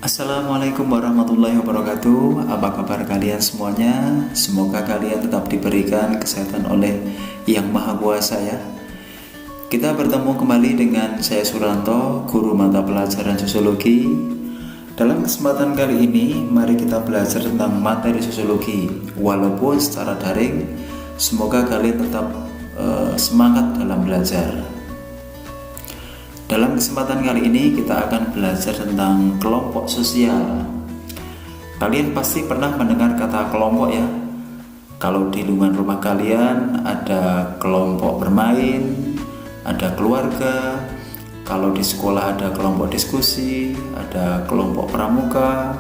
Assalamualaikum warahmatullahi wabarakatuh. Apa kabar kalian semuanya? Semoga kalian tetap diberikan kesehatan oleh Yang Maha Kuasa ya. Kita bertemu kembali dengan saya Suranto, guru mata pelajaran sosiologi. Dalam kesempatan kali ini, mari kita belajar tentang materi sosiologi. Walaupun secara daring, semoga kalian tetap semangat dalam belajar. Dalam kesempatan kali ini kita akan belajar tentang kelompok sosial. Kalian pasti pernah mendengar kata kelompok ya. Kalau di lingkungan rumah kalian ada kelompok bermain, ada keluarga. Kalau di sekolah ada kelompok diskusi, ada kelompok pramuka,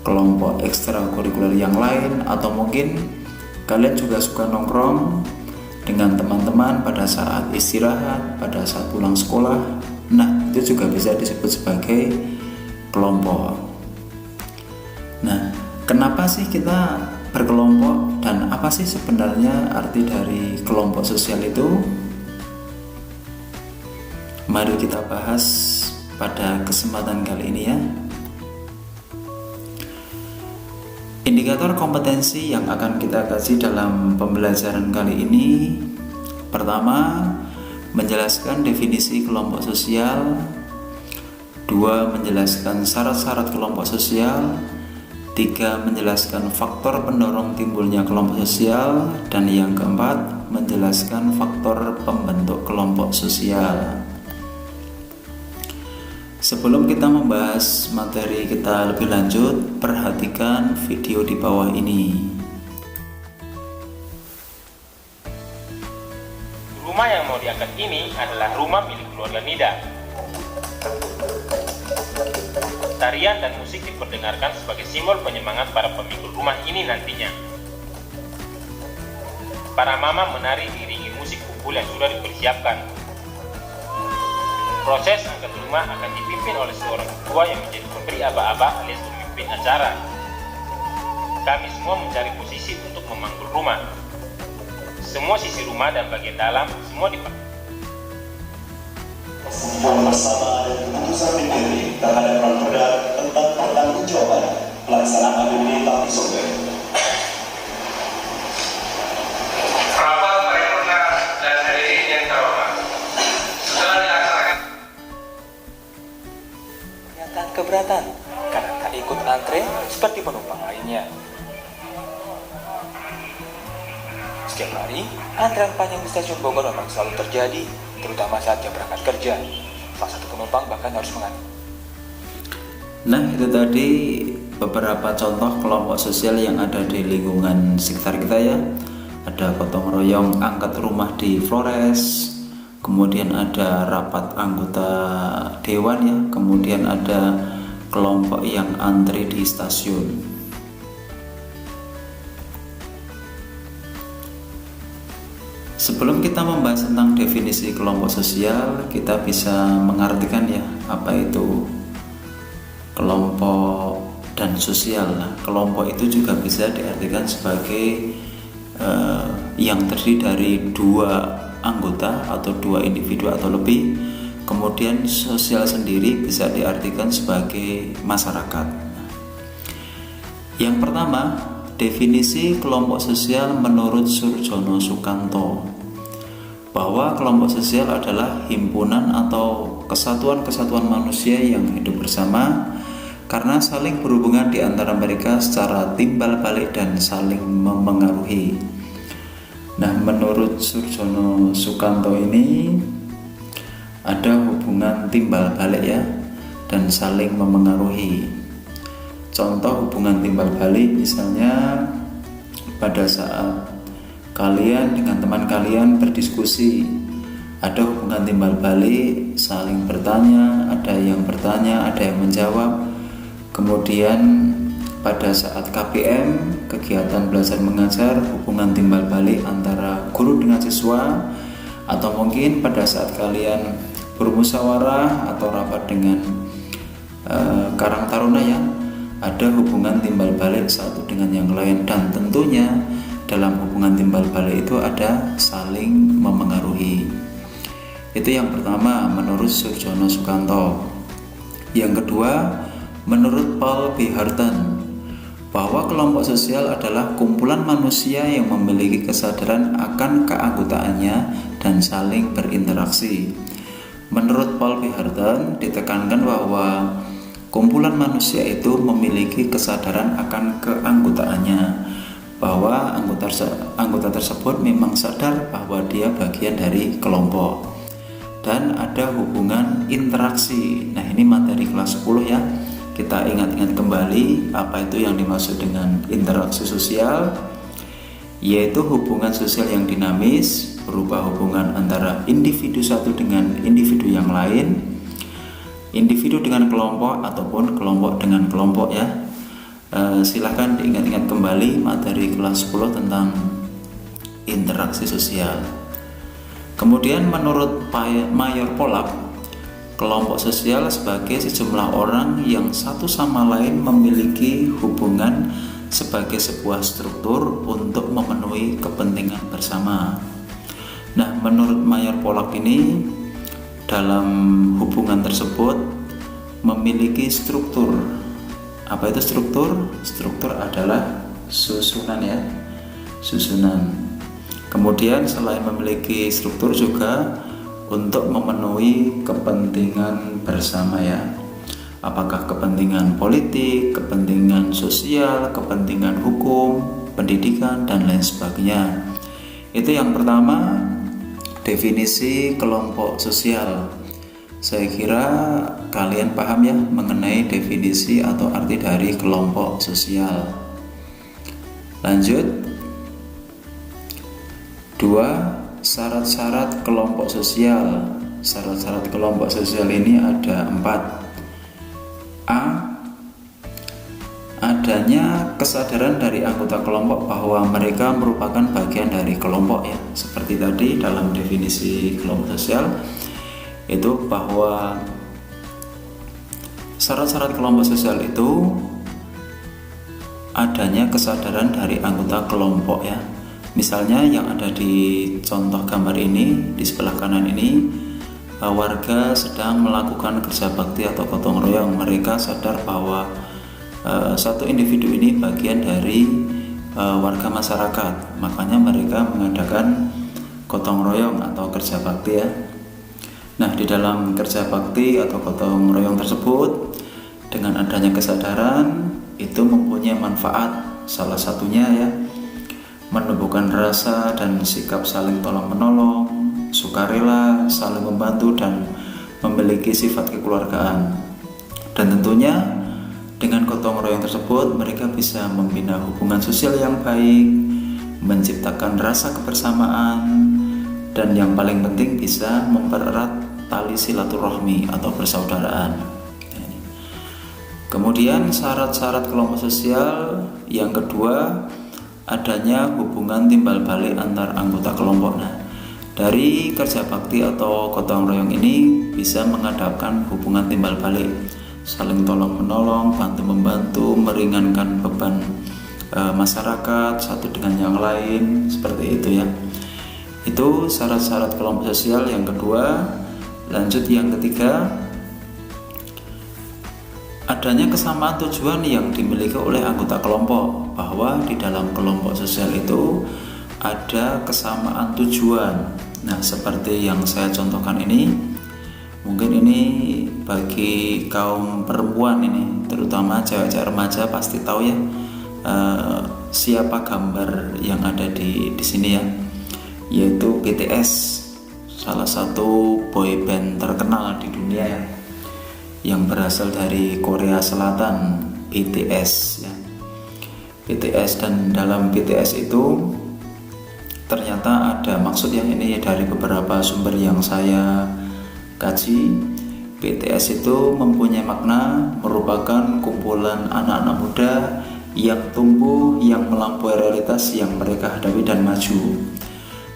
kelompok ekstrakurikuler yang lain, atau mungkin kalian juga suka nongkrong dengan teman-teman pada saat istirahat, pada saat pulang sekolah. Nah, itu juga bisa disebut sebagai kelompok. Nah, kenapa sih kita berkelompok dan apa sih sebenarnya arti dari kelompok sosial itu? Mari kita bahas pada kesempatan kali ini ya. Indikator kompetensi yang akan kita kaji dalam pembelajaran kali ini, pertama, menjelaskan definisi kelompok sosial. Dua, menjelaskan syarat-syarat kelompok sosial. Tiga, menjelaskan faktor pendorong timbulnya kelompok sosial. Dan yang keempat, menjelaskan faktor pembentuk kelompok sosial. Sebelum kita membahas materi kita lebih lanjut, perhatikan video di bawah ini. Rumah yang mau diangkat ini adalah rumah milik keluarga Nida. Tarian dan musik diperdengarkan sebagai simbol penyemangat para pemikul rumah ini nantinya. Para mama menari diiringi musik kumpul yang sudah dipersiapkan. Proses angkat rumah akan dipimpin oleh seorang ketua yang menjadi pemberi aba-aba alias pemimpin acara. Kami semua mencari posisi untuk memanggul rumah. Semua sisi rumah dan bagian dalam semua dipakai. Bersama dan keputusan sendiri terhadap peraturan tentang pertanggungjawaban pelaksanaan pemerintahan sumber. Rapat paripurna dan hadirin yang terhormat. Setelah dilaksanakan Pernyataan keberatan karena tak ikut antre seperti penumpang lainnya. Setiap hari, antrean panjang di stasiun Bogor memang selalu terjadi, terutama saat jam berangkat kerja. Salah satu penumpang bahkan harus mengantri. Nah, itu tadi beberapa contoh kelompok sosial yang ada di lingkungan sekitar kita ya. Ada gotong royong angkat rumah di Flores, kemudian ada rapat anggota dewan ya, kemudian ada kelompok yang antri di stasiun. Sebelum kita membahas tentang definisi kelompok sosial, kita bisa mengartikan ya apa itu kelompok dan sosial. Nah, kelompok itu juga bisa diartikan sebagai yang terdiri dari dua anggota atau dua individu atau lebih. Kemudian sosial sendiri bisa diartikan sebagai masyarakat. Yang pertama, definisi kelompok sosial menurut Surjono Sukanto, bahwa kelompok sosial adalah himpunan atau kesatuan-kesatuan manusia yang hidup bersama karena saling berhubungan di antara mereka secara timbal balik dan saling memengaruhi. Nah, menurut Surjono Sukanto ini ada hubungan timbal balik ya dan saling memengaruhi. Contoh hubungan timbal balik misalnya pada saat kalian dengan teman kalian berdiskusi, ada hubungan timbal balik, saling bertanya, ada yang menjawab. Kemudian pada saat KBM, kegiatan belajar mengajar, hubungan timbal balik antara guru dengan siswa, atau mungkin pada saat kalian bermusyawarah atau rapat dengan Karang Taruna ya, ada hubungan timbal balik satu dengan yang lain. Dan tentunya dalam hubungan timbal balik itu ada saling memengaruhi. Itu yang pertama menurut Surjono Sukanto. Yang kedua, Menurut Paul B. Hurton, bahwa kelompok sosial adalah kumpulan manusia yang memiliki kesadaran akan keanggotaannya dan saling berinteraksi. Menurut Paul B. Hurton, ditekankan bahwa kumpulan manusia itu memiliki kesadaran akan keanggotaannya, bahwa anggota tersebut memang sadar bahwa dia bagian dari kelompok dan ada hubungan interaksi. Nah, ini materi kelas 10 ya. Kita ingat-ingat kembali apa itu yang dimaksud dengan interaksi sosial, yaitu hubungan sosial yang dinamis berupa hubungan antara individu satu dengan individu yang lain, individu dengan kelompok ataupun kelompok dengan kelompok ya. Silahkan diingat-ingat kembali materi kelas 10 tentang interaksi sosial. Kemudian menurut Mayor Pollack, kelompok sosial sebagai sejumlah orang yang satu sama lain memiliki hubungan sebagai sebuah struktur untuk memenuhi kepentingan bersama. Nah, menurut Mayor Pollack ini, dalam hubungan tersebut memiliki struktur. Apa itu struktur? Struktur adalah susunan ya, susunan. Kemudian selain memiliki struktur juga untuk memenuhi kepentingan bersama ya. Apakah kepentingan politik, kepentingan sosial, kepentingan hukum, pendidikan, dan lain sebagainya. Itu yang pertama, definisi kelompok sosial. Saya kira kalian paham ya mengenai definisi atau arti dari kelompok sosial. Lanjut. 2. Syarat-syarat kelompok sosial. Syarat-syarat kelompok sosial ini ada 4. A. Adanya kesadaran dari anggota kelompok bahwa mereka merupakan bagian dari kelompok ya. Seperti tadi dalam definisi kelompok sosial itu bahwa syarat-syarat kelompok sosial itu adanya kesadaran dari anggota kelompok ya. Misalnya yang ada di contoh gambar ini, di sebelah kanan ini, warga sedang melakukan kerja bakti atau gotong royong. Mereka sadar bahwa satu individu ini bagian dari warga masyarakat, makanya mereka mengadakan gotong royong atau kerja bakti ya. Nah, di dalam kerja bakti atau gotong royong tersebut, dengan adanya kesadaran itu mempunyai manfaat. Salah satunya ya, menumbuhkan rasa dan sikap saling tolong-menolong, sukarela, saling membantu, dan memiliki sifat kekeluargaan. Dan tentunya dengan gotong royong tersebut mereka bisa membina hubungan sosial yang baik, menciptakan rasa kebersamaan, dan yang paling penting bisa mempererat tali silaturahmi atau persaudaraan. Kemudian syarat-syarat kelompok sosial yang kedua, adanya hubungan timbal balik antar anggota kelompok. Nah, dari kerja bakti atau gotong royong ini bisa menghadapkan hubungan timbal balik, saling tolong menolong, bantu membantu, meringankan beban masyarakat satu dengan yang lain, seperti itu ya. Itu syarat-syarat kelompok sosial yang kedua. Lanjut yang ketiga, adanya kesamaan tujuan yang dimiliki oleh anggota kelompok, bahwa di dalam kelompok sosial itu ada kesamaan tujuan. Nah, seperti yang saya contohkan ini, mungkin ini bagi kaum perempuan ini, terutama cewek-cewek remaja pasti tahu ya siapa gambar yang ada di sini ya, yaitu BTS, salah satu boy band terkenal di dunia ya, yang berasal dari Korea Selatan, BTS ya. BTS, dan dalam BTS itu ternyata ada maksud yang ini dari beberapa sumber yang saya kaji. BTS itu mempunyai makna merupakan kumpulan anak-anak muda yang tumbuh, yang melampaui realitas yang mereka hadapi dan maju.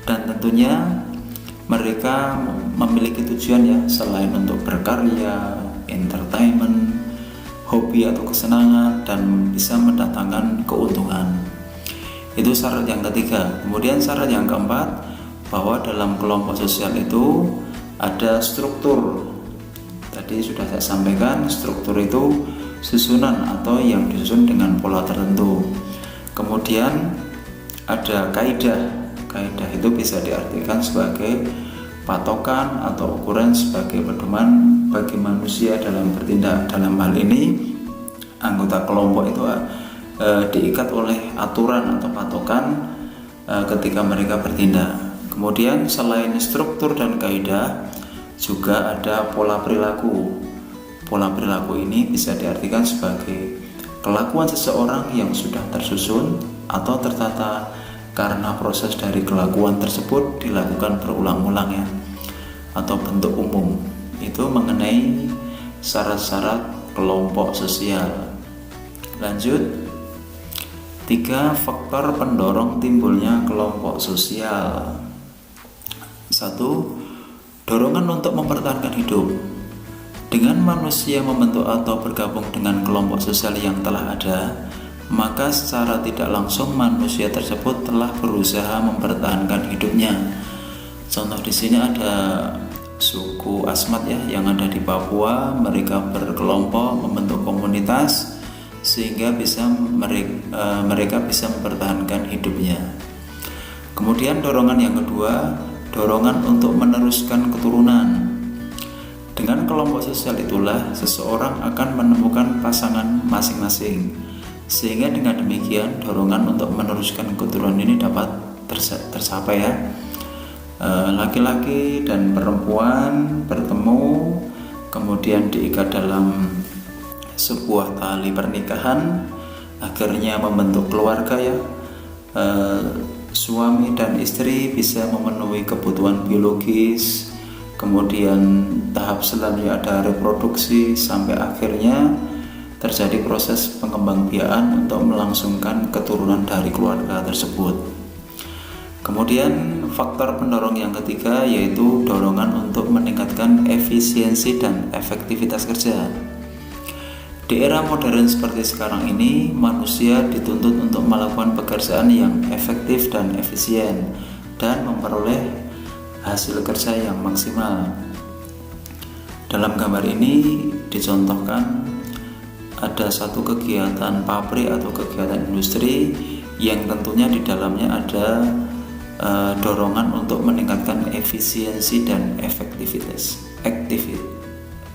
Dan tentunya mereka memiliki tujuan ya, selain untuk berkarya, entertainment, hobi atau kesenangan, dan bisa mendatangkan keuntungan. Itu syarat yang ketiga. Kemudian syarat yang keempat, bahwa dalam kelompok sosial itu ada struktur. Tadi sudah saya sampaikan, struktur itu susunan atau yang disusun dengan pola tertentu. Kemudian ada kaidah. Kaidah itu bisa diartikan sebagai patokan atau ukuran sebagai pedoman bagi manusia dalam bertindak. Dalam hal ini, anggota kelompok itu diikat oleh aturan atau patokan ketika mereka bertindak. Kemudian selain struktur dan kaidah, juga ada pola perilaku. Pola perilaku ini bisa diartikan sebagai kelakuan seseorang yang sudah tersusun atau tertata karena proses dari kelakuan tersebut dilakukan berulang-ulang ya, atau bentuk umum. Itu mengenai syarat-syarat kelompok sosial. Lanjut, 3 faktor pendorong timbulnya kelompok sosial. 1. Dorongan untuk mempertahankan hidup. Dengan manusia membentuk atau bergabung dengan kelompok sosial yang telah ada, maka secara tidak langsung manusia tersebut telah berusaha mempertahankan hidupnya. Contoh di sini ada suku Asmat ya yang ada di Papua. Mereka berkelompok membentuk komunitas sehingga mereka bisa mempertahankan hidupnya. Kemudian dorongan yang kedua, dorongan untuk meneruskan keturunan. Dengan kelompok sosial itulah seseorang akan menemukan pasangan masing-masing, sehingga dengan demikian dorongan untuk meneruskan keturunan ini dapat tercapai ya. Laki-laki dan perempuan bertemu, kemudian diikat dalam sebuah tali pernikahan, akhirnya membentuk keluarga ya. Suami dan istri bisa memenuhi kebutuhan biologis, kemudian tahap selanjutnya ada reproduksi, sampai akhirnya terjadi proses pengembangbiakan untuk melangsungkan keturunan dari keluarga tersebut. Kemudian faktor pendorong yang ketiga yaitu dorongan untuk meningkatkan efisiensi dan efektivitas kerja. Di era modern seperti sekarang ini, manusia dituntut untuk melakukan pekerjaan yang efektif dan efisien dan memperoleh hasil kerja yang maksimal. Dalam gambar ini dicontohkan ada satu kegiatan pabrik atau kegiatan industri yang tentunya di dalamnya ada dorongan untuk meningkatkan efisiensi dan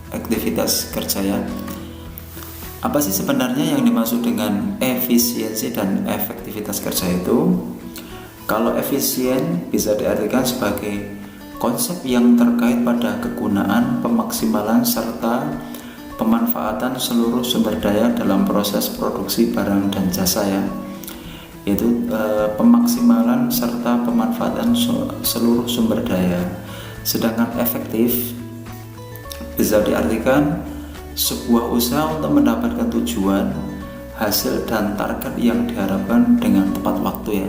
aktivitas kerja ya. Apa sih sebenarnya yang dimaksud dengan efisiensi dan efektivitas kerja itu? Kalau efisien bisa diartikan sebagai konsep yang terkait pada kegunaan, pemaksimalan, serta pemanfaatan seluruh sumber daya dalam proses produksi barang dan jasa ya. Yaitu pemaksimalan serta pemanfaatan seluruh sumber daya. Sedangkan efektif bisa diartikan sebuah usaha untuk mendapatkan tujuan, hasil dan target yang diharapkan dengan tepat waktu ya.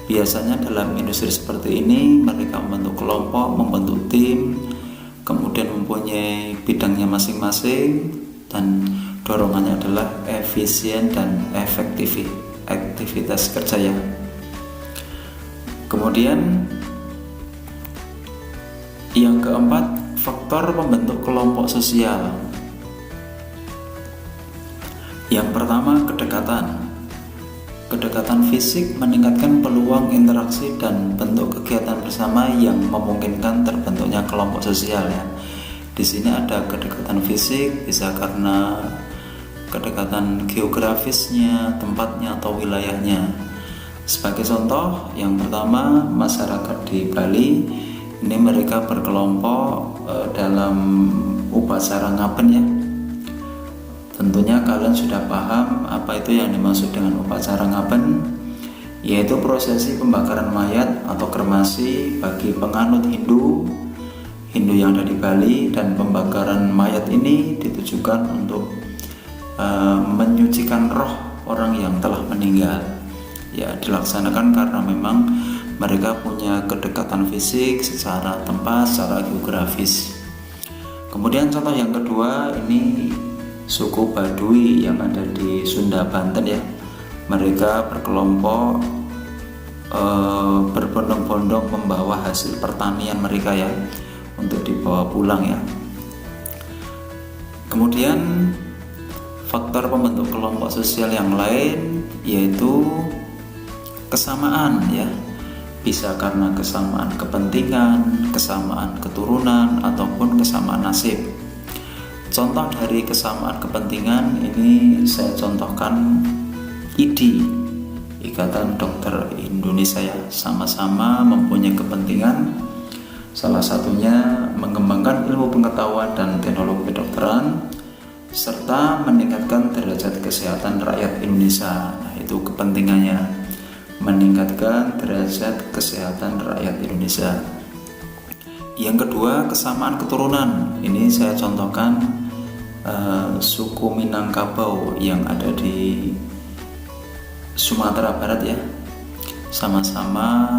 Biasanya dalam industri seperti ini mereka membentuk kelompok, membentuk tim, kemudian mempunyai bidangnya masing-masing, dan dorongannya adalah efisien dan aktivitas kerja ya. Kemudian yang keempat, faktor pembentuk kelompok sosial. Yang pertama, kedekatan fisik meningkatkan peluang interaksi dan bentuk kegiatan bersama yang memungkinkan terbentuknya kelompok sosial ya. Di sini ada kedekatan fisik, bisa karena kedekatan geografisnya, tempatnya atau wilayahnya. Sebagai contoh, yang pertama masyarakat di Bali ini mereka berkelompok dalam upacara ngaben ya. Tentunya kalian sudah paham apa itu yang dimaksud dengan upacara ngaben, yaitu prosesi pembakaran mayat atau kremasi bagi penganut Hindu yang ada di Bali, dan pembakaran mayat ini ditujukan untuk menyucikan roh orang yang telah meninggal. Ya, dilaksanakan karena memang mereka punya kedekatan fisik secara tempat, secara geografis. Kemudian contoh yang kedua ini suku Baduy yang ada di Sunda, Banten ya. Mereka berkelompok berbondong-bondong membawa hasil pertanian mereka ya untuk dibawa pulang ya. Kemudian faktor pembentuk kelompok sosial yang lain yaitu kesamaan ya. Bisa karena kesamaan kepentingan, kesamaan keturunan, ataupun kesamaan nasib. Contoh dari kesamaan kepentingan ini saya contohkan IDI, Ikatan Dokter Indonesia ya, sama-sama mempunyai kepentingan, salah satunya mengembangkan ilmu pengetahuan dan teknologi kedokteran serta meningkatkan derajat kesehatan rakyat Indonesia. Nah, itu kepentingannya, meningkatkan derajat kesehatan rakyat Indonesia. Yang kedua, kesamaan keturunan. Ini saya contohkan suku Minangkabau yang ada di Sumatera Barat ya, sama-sama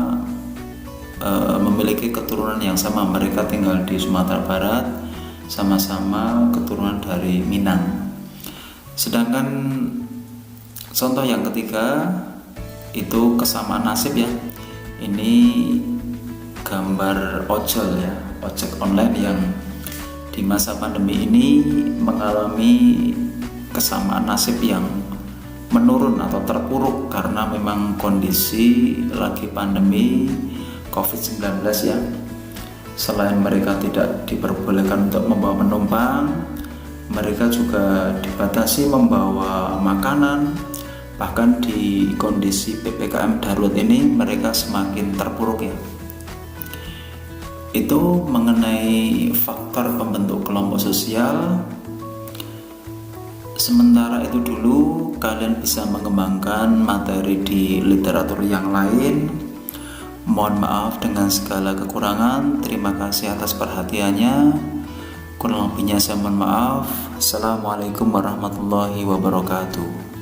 memiliki keturunan yang sama. Mereka tinggal di Sumatera Barat, sama-sama keturunan dari Minang. Sedangkan contoh yang ketiga itu kesamaan nasib ya. Ini gambar ojol ya, ojek online yang di masa pandemi ini mengalami kesamaan nasib yang menurun atau terpuruk karena memang kondisi lagi pandemi COVID-19 ya. Selain mereka tidak diperbolehkan untuk membawa penumpang, mereka juga dibatasi membawa makanan. Bahkan di kondisi PPKM darurat ini mereka semakin terpuruk ya. Itu mengenai faktor pembentuk kelompok sosial. Sementara itu dulu kalian bisa mengembangkan materi di literatur yang lain. Mohon maaf dengan segala kekurangan. Terima kasih atas perhatiannya. Kurang lebihnya saya mohon maaf. Assalamualaikum warahmatullahi wabarakatuh.